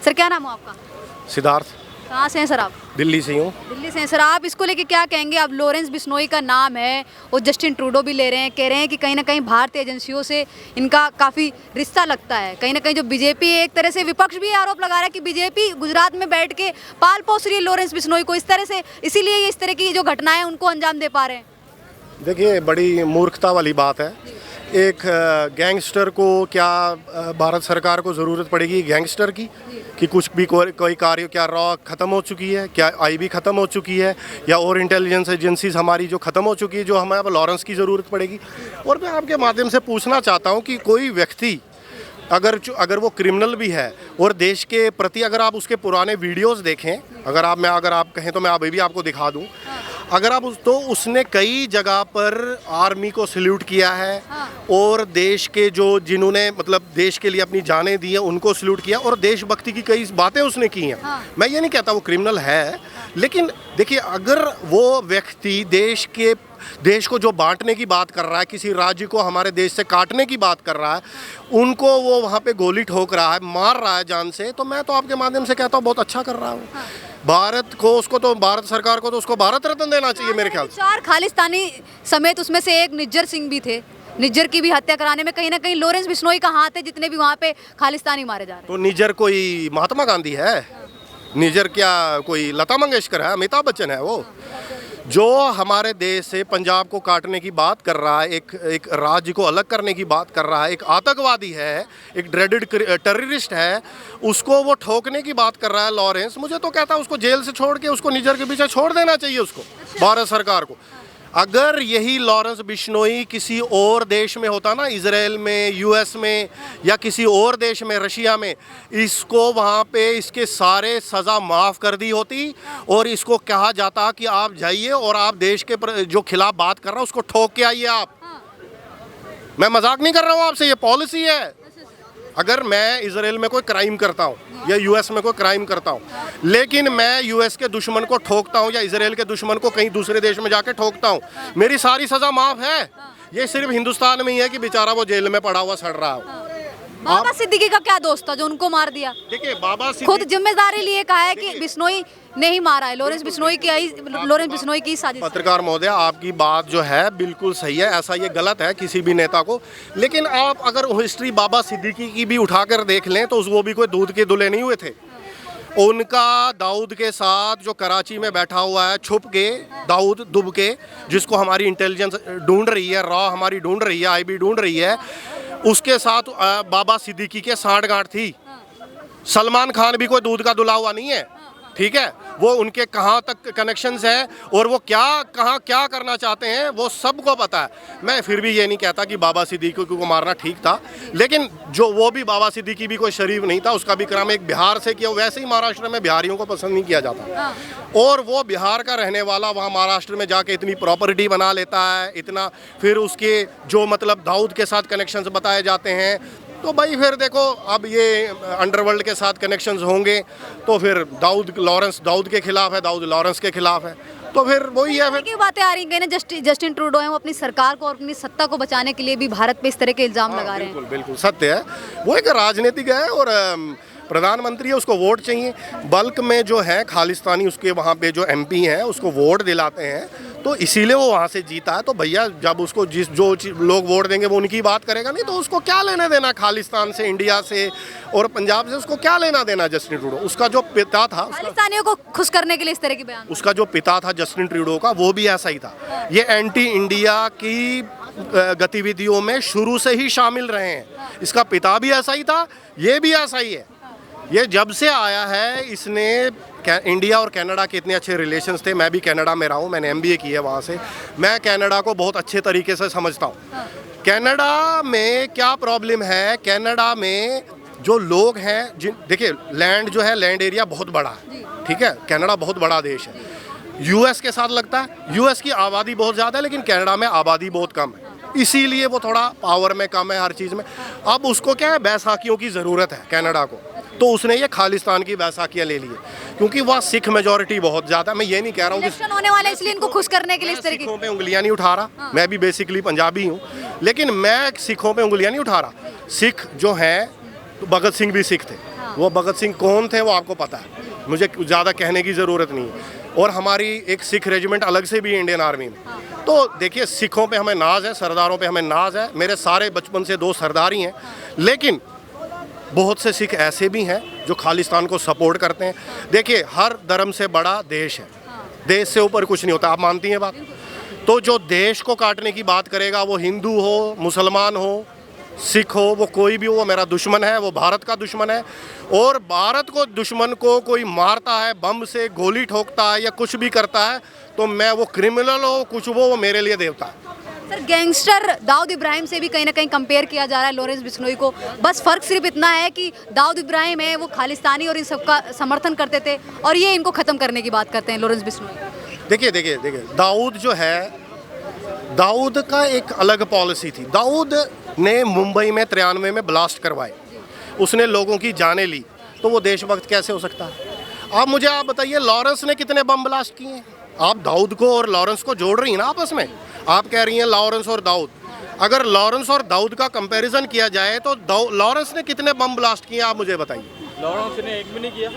Sir क्या नाम हो आपका? सिद्धार्थ। कहाँ से हैं सर आप? दिल्ली से हूँ। दिल्ली से हैं सर। आप इसको लेके क्या कहेंगे? अब लॉरेंस बिश्नोई का नाम है और जस्टिन ट्रूडो भी ले रहे हैं, कह रहे हैं कि कहीं ना कहीं भारतीय एजेंसियों से इनका काफ़ी रिश्ता लगता है। कहीं ना कहीं जो बीजेपी एक तरह से विपक्ष भी आरोप लगा रहा है कि बीजेपी गुजरात में बैठ के पाल पोस रही है लॉरेंस बिश्नोई को इस तरह से, इसीलिए ये इस तरह की जो घटनाएं उनको अंजाम दे पा रहे हैं। देखिए, बड़ी मूर्खता वाली बात है। एक गैंगस्टर को क्या भारत सरकार को ज़रूरत पड़ेगी गैंगस्टर की कि कुछ भी कोई कार्य, क्या रॉ ख़त्म हो चुकी है, क्या आईबी ख़त्म हो चुकी है, या और इंटेलिजेंस एजेंसीज हमारी जो ख़त्म हो चुकी है, जो हमें अब लॉरेंस की ज़रूरत पड़ेगी। और मैं आपके माध्यम से पूछना चाहता हूँ कि कोई व्यक्ति अगर वो क्रिमिनल भी है और देश के प्रति अगर आप उसके पुराने वीडियोस देखें, अगर आप कहें तो मैं अभी भी आपको दिखा दूं, अगर आप तो उसने कई जगह पर आर्मी को सल्यूट किया है और देश के जिन्होंने मतलब देश के लिए अपनी जानें दी हैं उनको सल्यूट किया और देशभक्ति की कई बातें उसने की हैं। मैं ये नहीं कहता वो क्रिमिनल है, लेकिन देखिए, अगर वो व्यक्ति देश को जो बांटने की बात कर रहा है, किसी राज्य को हमारे देश से काटने की बात कर रहा है, उनको वो वहाँ पे गोली ठोक रहा है, मार रहा है जान से, तो मैं तो आपके माध्यम से कहता हूँ बहुत अच्छा कर रहा हूँ। भारत सरकार को तो उसको भारत रत्न देना चाहिए मेरे ख्याल से। 4 खालिस्तानी समेत उसमें से एक निज्जर सिंह भी थे। निज्जर की भी हत्या कराने में कहीं ना कहीं लॉरेंस बिश्नोई का हाथ है, जितने भी वहाँ पे खालिस्तानी मारे जा रहे हैं। तो निज्जर कोई महात्मा गांधी है? निज्जर क्या कोई लता मंगेशकर है, अमिताभ बच्चन है? वो जो हमारे देश से पंजाब को काटने की बात कर रहा है, एक राज्य को अलग करने की बात कर रहा है, एक आतंकवादी है, एक ड्रेडेड टेररिस्ट है, उसको वो ठोकने की बात कर रहा है लॉरेंस। मुझे तो कहता है उसको जेल से छोड़ के उसको निज्जर के पीछे छोड़ देना चाहिए उसको, भारत सरकार को। अगर यही लॉरेंस बिश्नोई किसी और देश में होता ना, इजराइल में, यूएस में, या किसी और देश में, रशिया में, इसको वहाँ पे इसके सारे सज़ा माफ़ कर दी होती और इसको कहा जाता कि आप जाइए और आप देश के जो खिलाफ बात कर रहा है उसको ठोक के आइए आप। मैं मजाक नहीं कर रहा हूँ आपसे, ये पॉलिसी है। अगर मैं इजराइल में कोई क्राइम करता हूँ या यूएस में कोई क्राइम करता हूँ, लेकिन मैं यूएस के दुश्मन को ठोकता हूँ या इजराइल के दुश्मन को कहीं दूसरे देश में जाके ठोकता हूँ, मेरी सारी सज़ा माफ़ है। ये सिर्फ हिंदुस्तान में ही है कि बेचारा वो जेल में पड़ा हुआ सड़ रहा हो। बाबा सिद्दीकी का क्या दोस्त था जो उनको मार दिया? देखिए, बाबा खुद जिम्मेदारी लिए कहा है कि बिश्नोई ने ही मारा है, लॉरेंस बिश्नोई की साजिश। पत्रकार महोदय, आपकी बात जो है बिल्कुल सही है, ऐसा ये गलत है किसी भी नेता को। लेकिन आप अगर हिस्ट्री बाबा सिद्दीकी की भी उठाकर देख लें तो वो भी कोई दूध के दूल्हे नहीं हुए थे। उनका दाऊद के साथ जो कराची में बैठा हुआ है छुप के, दाऊद दुब के, जिसको हमारी इंटेलिजेंस ढूंढ रही है, रॉ हमारी ढूंढ रही है, आईबी ढूंढ रही है, उसके साथ बाबा सिद्दीकी के सांठगांठ थी। सलमान खान भी कोई दूध का दुला हुआ नहीं है, ठीक है? वो उनके कहाँ तक कनेक्शंस हैं और वो क्या करना चाहते हैं वो सबको पता है। मैं फिर भी ये नहीं कहता कि बाबा सिद्दीकी को मारना ठीक था, लेकिन जो वो भी बाबा सिद्दीकी भी कोई शरीफ नहीं था, उसका भी क्रम एक बिहार से किया। वैसे ही महाराष्ट्र में बिहारियों को पसंद नहीं किया जाता, और वो बिहार का रहने वाला वहाँ महाराष्ट्र में जाके इतनी प्रॉपर्टी बना लेता है, इतना, फिर उसके जो मतलब दाऊद के साथ कनेक्शंस बताए जाते हैं, तो भाई फिर देखो अब ये अंडरवर्ल्ड के साथ कनेक्शंस होंगे तो फिर लॉरेंस दाऊद के खिलाफ है, दाऊद लॉरेंस के खिलाफ है, तो फिर वही है। फिर की बातें आ रही हैं ना, जस्टिन ट्रूडो है वो अपनी सरकार को और अपनी सत्ता को बचाने के लिए भी भारत पे इस तरह के इल्जाम लगा रहे हैं। बिल्कुल बिल्कुल सत्य है, वो एक राजनीतिक है और प्रधानमंत्री है, उसको वोट चाहिए। बल्क में जो है खालिस्तानी उसके वहाँ पे जो एमपी हैं उसको वोट दिलाते हैं, तो इसीलिए वो वहाँ से जीता है। तो भैया जब उसको जो लोग वोट देंगे वो उनकी बात करेगा, नहीं तो उसको क्या लेना देना खालिस्तान से, इंडिया से और पंजाब से, उसको क्या लेना देना जस्टिन ट्रूडो। उसका जो पिता था, खालिस्तानियों को खुश करने के लिए इस तरह की बयान, उसका जो पिता था जस्टिन ट्रूडो का, वो भी ऐसा ही था। ये एंटी इंडिया की गतिविधियों में शुरू से ही शामिल रहे हैं। इसका पिता भी ऐसा ही था, ये भी ऐसा ही है। ये जब से आया है इसने इंडिया और कनाडा के इतने अच्छे रिलेशंस थे। मैं भी कनाडा में रहा हूँ, मैंने MBA की है वहाँ से। मैं कनाडा को बहुत अच्छे तरीके से समझता हूँ। कनाडा में क्या प्रॉब्लम है, कनाडा में जो लोग हैं, देखिए लैंड जो है, लैंड एरिया बहुत बड़ा है, ठीक है? कनाडा बहुत बड़ा देश है, यूएस के साथ लगता है। यूएस की आबादी बहुत ज़्यादा है लेकिन कनाडा में आबादी बहुत कम है, इसीलिए वो थोड़ा पावर में कम है हर चीज़ में। अब उसको क्या है, बैसाखियों की ज़रूरत है कनाडा को, तो उसने ये खालिस्तान की बैसाखियाँ ले ली है क्योंकि वहाँ सिख मेजोरिटी बहुत ज़्यादा। मैं ये नहीं कह रहा हूँ इलेक्शन होने वाले इसलिए इनको खुश करने के लिए इस तरह की सिखों पे उंगलियाँ नहीं उठा रहा। मैं भी बेसिकली पंजाबी हूँ, लेकिन मैं सिखों पे उंगलियाँ नहीं उठा रहा। सिख जो हैं, तो भगत सिंह भी सिख थे, वो भगत सिंह कौन थे वो आपको पता है, मुझे ज़्यादा कहने की ज़रूरत नहीं है। और हमारी एक सिख रेजिमेंट अलग से भी है इंडियन आर्मी में। तो देखिए, सिखों पे हमें नाज है, सरदारों पे हमें नाज है। मेरे सारे बचपन से 2 सरदार ही हैं, लेकिन बहुत से सिख ऐसे भी हैं जो खालिस्तान को सपोर्ट करते हैं। देखिए, हर धर्म से बड़ा देश है, देश से ऊपर कुछ नहीं होता, आप मानती हैं बात? तो जो देश को काटने की बात करेगा, वो हिंदू हो, मुसलमान हो, सिख हो, वो कोई भी हो, वो मेरा दुश्मन है, वो भारत का दुश्मन है। और भारत को दुश्मन को कोई मारता है, बम से गोली ठोकता है या कुछ भी करता है, तो मैं वो क्रिमिनल हो कुछ वो मेरे लिए देवता है। सर, गैंगस्टर दाऊद इब्राहिम से भी कहीं ना कहीं कंपेयर किया जा रहा है लॉरेंस बिश्नोई को। बस फर्क सिर्फ इतना है कि दाऊद इब्राहिम है वो खालिस्तानी और इन सबका समर्थन करते थे, और ये इनको खत्म करने की बात करते हैं लॉरेंस बिश्नोई। देखिए, दाऊद जो है, दाऊद का एक अलग पॉलिसी थी। दाऊद ने मुंबई में 93 में ब्लास्ट करवाए, उसने लोगों की जानें ली, तो वो देशभक्त कैसे हो सकता है? आप बताइए, लॉरेंस ने कितने बम ब्लास्ट किए हैं? आप दाऊद को और लॉरेंस को जोड़ रही हैं ना आपस में, आप कह रही हैं लॉरेंस और दाऊद। अगर लॉरेंस और दाऊद का कंपैरिजन किया जाए तो लॉरेंस ने कितने बम ब्लास्ट किए, आप मुझे बताइए। लॉरेंस ने एक भी नहीं किया।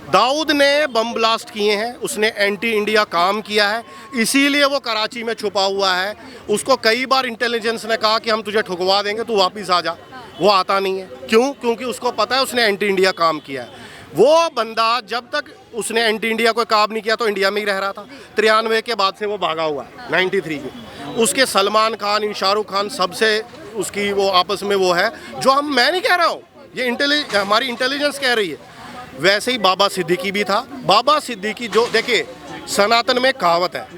दाऊद ने बम ब्लास्ट किए हैं, उसने एंटी इंडिया काम किया है, इसीलिए वो कराची में छुपा हुआ है। उसको कई बार इंटेलिजेंस ने कहा कि हम तुझे ठुकवा देंगे, तू वापस आ जा, वो आता नहीं है। क्यों? क्योंकि उसको पता है उसने एंटी इंडिया काम किया है। वो बंदा जब तक उसने एंटी इंडिया कोई काम नहीं किया तो इंडिया में ही रह रहा था। 93 के बाद से वो भागा हुआ है, 93 के। उसके सलमान खान, शाहरुख खान, सबसे उसकी वो आपस में वो है, जो मैं नहीं कह रहा हूँ, ये हमारी इंटेलिजेंस कह रही है। वैसे ही बाबा सिद्दीकी भी था। बाबा सिद्दीकी जो, देखिए, सनातन में कहावत है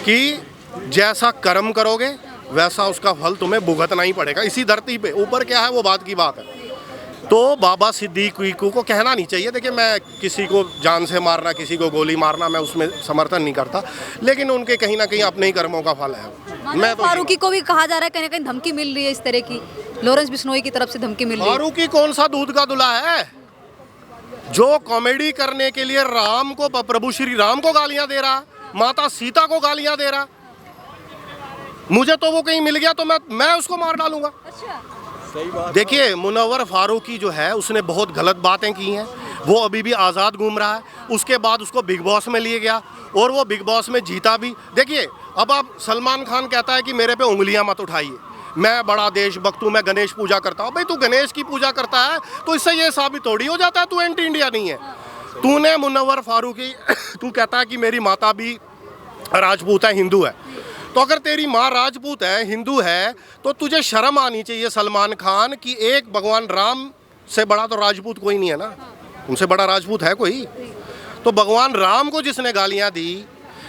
कि जैसा कर्म करोगे वैसा उसका फल तुम्हें भुगतना ही पड़ेगा, इसी धरती पे। ऊपर क्या है वो बात की बात है। तो बाबा सिद्दीकी को कहना नहीं चाहिए। देखिए, मैं किसी को जान से मारना, किसी को गोली मारना, मैं उसमें समर्थन नहीं करता, लेकिन उनके कहीं ना कहीं अपने ही कर्मों का फल है। मैं तो फारूकी को भी कहा जा रहा है कहीं ना कहीं धमकी मिल रही है इस तरह की, लॉरेंस बिश्नोई की तरफ से धमकी मिल रही है। फारूकी कौन सा दूध का दूल्हा है जो कॉमेडी करने के लिए राम को, प्रभु श्री राम को गालियां दे रहा, माता सीता को गालियां दे रहा? मुझे तो वो कहीं मिल गया तो मैं उसको मार डालूंगा। अच्छा। सही बात। देखिए, मुनव्वर फारूकी जो है उसने बहुत गलत बातें की हैं, वो अभी भी आज़ाद घूम रहा है। उसके बाद उसको बिग बॉस में लिए गया और वो बिग बॉस में जीता भी। देखिए, अब आप, सलमान खान कहता है कि मेरे पे उंगलियां मत उठाइए, मैं बड़ा देशभक्त हूँ, मैं गणेश पूजा करता हूँ। भाई, तू गणेश की पूजा करता है तो इससे ये साबित थोड़ी हो जाता है तू एंटी इंडिया नहीं है। तूने मुनव्वर फारूकी तू कहता है कि मेरी माता भी राजपूत है, हिंदू है, तो अगर तेरी माँ राजपूत है, हिंदू है, तो तुझे शर्म आनी चाहिए सलमान खान कि एक भगवान राम से बड़ा तो राजपूत कोई नहीं है ना, उनसे बड़ा राजपूत है कोई? तो भगवान राम को जिसने गालियाँ दी,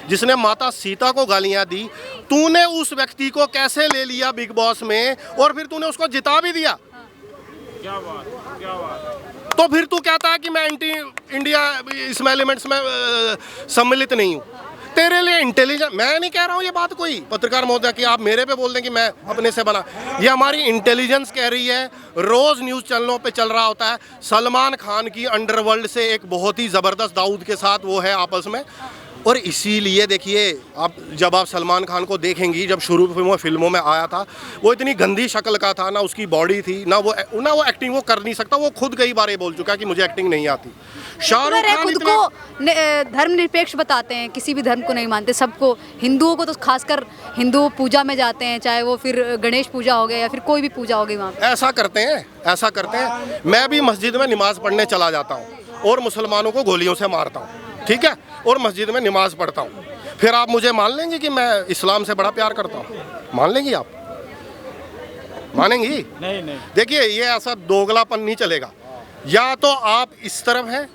जिसने माता सीता को गालियां दी, तूने उस व्यक्ति को कैसे ले लिया बिग बॉस में और फिर तूने उसको जिता भी दिया? क्या बात, क्या बात। तो फिर तू कहता है कि मैं एंटी इंडिया इसमें एलिमेंट्स में सम्मिलित नहीं हूँ। तेरे लिए इंटेलिजेंस, मैं नहीं कह रहा हूँ ये बात कोई पत्रकार महोदय कि आप मेरे पे बोल दें कि मैं अपने से बना, ये हमारी इंटेलिजेंस कह रही है। रोज न्यूज़ चैनलों पे चल रहा होता है, सलमान खान की अंडरवर्ल्ड से एक बहुत ही ज़बरदस्त दाऊद के साथ वो है आपस में। और इसीलिए देखिए, आप जब आप सलमान खान को देखेंगी, जब शुरू में फिल्मों में आया था, वो इतनी गंदी शक्ल का था, ना उसकी बॉडी थी, ना वो एक्टिंग वो कर नहीं सकता। वो खुद कई बार ये बोल चुका है कि मुझे एक्टिंग नहीं आती। शाहरुख खान खुद को धर्मनिरपेक्ष बताते हैं, किसी भी धर्म को नहीं मानते, सबको, हिंदुओं को तो खासकर हिंदू पूजा में जाते हैं, चाहे वो फिर गणेश पूजा हो गया या फिर कोई भी पूजा हो गई वहाँ पे। ऐसा करते हैं, ऐसा करते हैं। मैं भी मस्जिद में नमाज पढ़ने चला जाता हूँ और मुसलमानों को गोलियों से मारता हूँ, ठीक है, और मस्जिद में नमाज पढ़ता हूँ। फिर आप मुझे मान लेंगे कि मैं इस्लाम से बड़ा प्यार करता हूँ? मान लेंगी आप? मानेंगी? नहीं नहीं। देखिए, ये ऐसा दोगलापन नहीं चलेगा। या तो आप इस तरफ हैं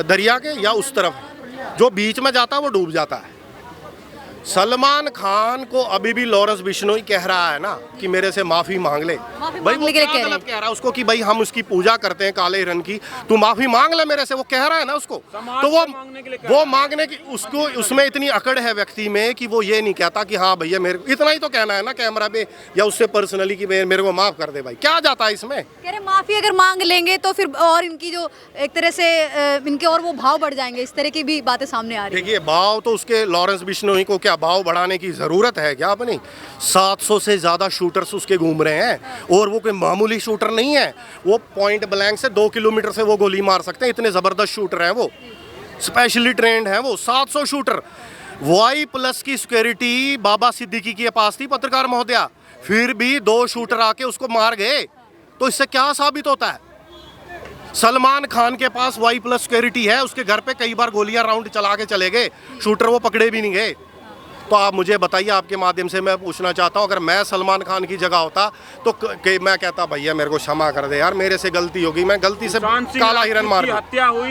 दरिया के या उस तरफ हैं, जो बीच में जाता है वो डूब जाता है। सलमान खान को अभी भी लॉरेंस बिश्नोई कह रहा है ना कि मेरे से माफ़ी मांग ले। भाई वो क्या गलत कह रहा है उसको कि भाई हम उसकी पूजा करते हैं काले हिरन की, तू माफ़ी मांग ले मेरे से, वो कह रहा है ना उसको। तो वो मांगने की उसको, उसमें इतनी अकड़ है व्यक्ति में कि वो ये नहीं कहता कि हाँ भैया मेरे, इतना ही तो कहना है ना कैमरा पे या उससे पर्सनली कि मेरे को माफ़ कर दे। भाई क्या जाता है इसमें? कह रहे माफ़ी अगर मांग लेंगे तो फिर और इनकी जो एक तरह से इनके और वो भाव बढ़ जाएंगे, इस तरह की भी बातें सामने आ रही है। देखिए, भाव तो उसके लॉरेंस बिश्नोई को क्या क्या भाव बढ़ाने की ज़रूरत है क्या अपनी? 700 से ज़्यादा शूटर्स उसके घूम रहे हैं और वो कोई मामूली शूटर नहीं है। वो पॉइंट ब्लैंक से 2 किलोमीटर से वो गोली मार सकते हैं, इतने ज़बरदस्त शूटर हैं वो, स्पेशली ट्रेंड हैं वो। 700 शूटर। Y+ की सिक्योरिटी बाबा सिद्दीकी के पास थी पत्रकार महोदया, फिर भी 2 शूटर आके उसको मार गए। तो इससे क्या साबित होता है? सलमान खान के पास Y+ सिक्योरिटी है, उसके घर पे कई बार गोलियां राउंड चला के चले गए, शूटर वो पकड़े भी नहीं गए। तो आप मुझे बताइए, आपके माध्यम से मैं पूछना चाहता हूं, अगर मैं सलमान खान की जगह होता तो मैं कहता भैया मेरे को क्षमा कर दे यार, मेरे से गलती होगी, मैं गलती से सुशांत सिंह काला हिरन मार राजपूत की दूं। हत्या हुई